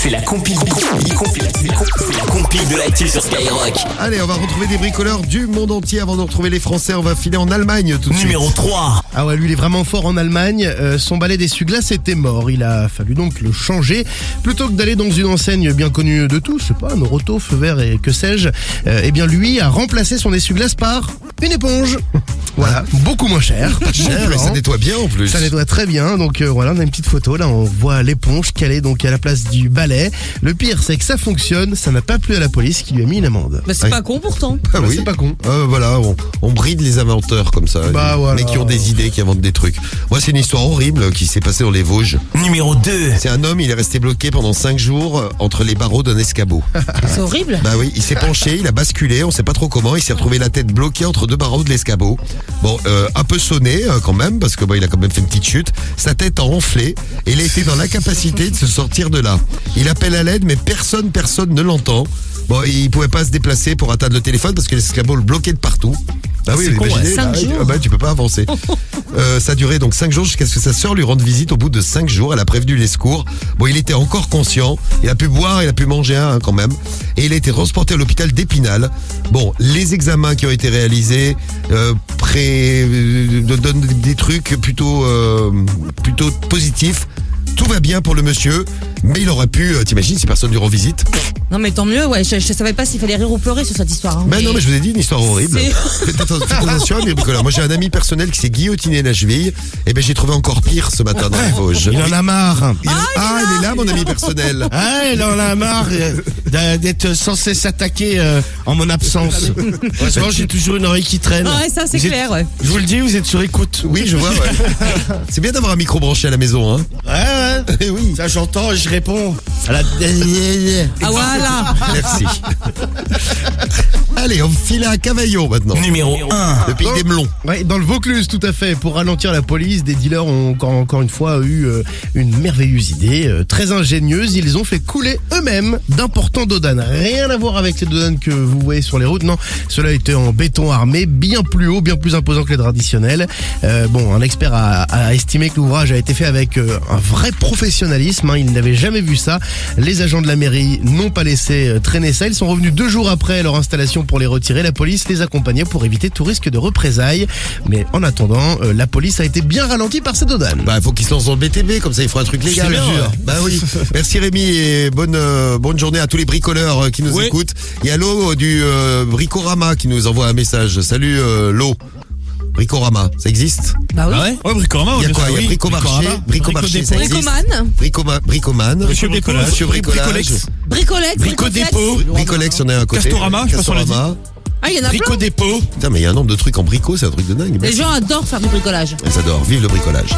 C'est la compile de l'actu sur Skyrock. Allez, on va retrouver des bricoleurs du monde entier. Avant de retrouver les Français, on va filer en Allemagne tout de suite. Numéro 3. Ah ouais, lui il est vraiment fort en Allemagne. Son balai d'essuie-glace était mort. Il a fallu donc le changer. Plutôt que d'aller dans une enseigne bien connue de tous, je sais pas, Noroto, Feu Vert et que sais-je, eh bien lui a remplacé son essuie-glace par une éponge. Voilà, beaucoup moins cher. Pas cher, mais ça nettoie bien en plus. Ça nettoie très bien, donc voilà, on a une petite photo, là on voit l'éponge calée donc à la place du balai. Le pire c'est que ça fonctionne, ça n'a pas plu à la police qui lui a mis une amende. Bah c'est pas con pourtant. Ah oui, C'est pas con. Voilà, on bride les inventeurs comme ça. Bah voilà. Mais qui ont des idées, qui inventent des trucs. Moi, c'est une histoire horrible qui s'est passée dans les Vosges. Numéro 2. C'est un homme, il est resté bloqué pendant 5 jours entre les barreaux d'un escabeau. C'est horrible. Bah oui, il s'est penché, il a basculé, on sait pas trop comment, il s'est retrouvé la tête bloquée entre deux barreaux de l'escabeau. Bon, un peu sonné quand même, parce que il a quand même fait une petite chute. Sa tête a enflé et il a été dans l'incapacité de se sortir de là. Il appelle à l'aide, mais personne ne l'entend. Bon, il pouvait pas se déplacer pour atteindre le téléphone parce que l'escabeau le bloquait de partout. Bah oui, C'est con, imaginez, 5 jours. tu peux pas avancer. Ça a duré donc 5 jours jusqu'à ce que sa sœur lui rende visite au bout de 5 jours. Elle a prévenu les secours. Bon, il était encore conscient. Il a pu boire, il a pu manger quand même. Et il a été transporté à l'hôpital d'Épinal. Bon, les examens qui ont été réalisés donnent des trucs plutôt positifs. Tout va bien pour le monsieur, mais il aurait pu, t'imagines si personne lui rend visite? Non mais tant mieux, ouais, je savais pas s'il fallait rire ou pleurer sur cette histoire. Hein. Ben non, mais je vous ai dit une histoire horrible. C'est- Faites attention à mes bricoleurs. Moi j'ai un ami personnel qui s'est guillotiné la cheville. Et ben j'ai trouvé encore pire ce matin dans les Vosges. Il en a marre. Il est là mon ami personnel. Ah, il en a marre d'être censé s'attaquer en mon absence. Heureusement, j'ai toujours une oreille qui traîne. Ouais, ça c'est Vous êtes- clair, ouais. Je vous le dis, vous êtes sur écoute. Oui, je vois, ouais. C'est bien d'avoir un micro branché à la maison, hein. Ouais. Eh oui. Ça j'entends et je réponds à la... Ah voilà. Merci. Allez, on file à Cavaillon maintenant. Numéro 1. Le pays des melons. Ouais, dans le Vaucluse, tout à fait. Pour ralentir la police, des dealers ont encore une fois eu une merveilleuse idée, très ingénieuse. Ils ont fait couler eux-mêmes d'importants dodanes. Rien à voir avec les dodanes que vous voyez sur les routes. Non, cela était en béton armé, bien plus haut, bien plus imposant que les traditionnels. Bon, un expert a estimé que l'ouvrage a été fait avec un vrai professionnalisme. Hein. Il n'avait jamais vu ça. Les agents de la mairie n'ont pas laissé traîner ça. Ils sont revenus 2 jours après leur installation pour les retirer. La police les accompagnait pour éviter tout risque de représailles. Mais en attendant, la police a été bien ralentie par ces dodanes. Bah, faut qu'ils se lancent dans le BTP, comme ça ils feront un truc légal. Je te jure. Bah oui. Merci Rémi et bonne journée à tous les bricoleurs qui nous écoutent. Il y a Lo du Bricorama qui nous envoie un message. Salut Lo. Bricorama, ça existe? Bah oui. Ouais, Bricorama. Il y a quoi? Il y a Bricomarché, Bricomarché, ça existe. Bricoman, Monsieur Bricolage. Monsieur Bricolage, Bricolette. Brico-dépôt. Bricolex, il y en a un à côté. Castorama, je sais pas si on l'a dit. Castorama. Ah il y en a plein. Brico-dépôt. Putain, mais il y a un nombre de trucs en brico, c'est un truc de dingue. Les gens adorent faire du bricolage. Ils adorent, vive le bricolage.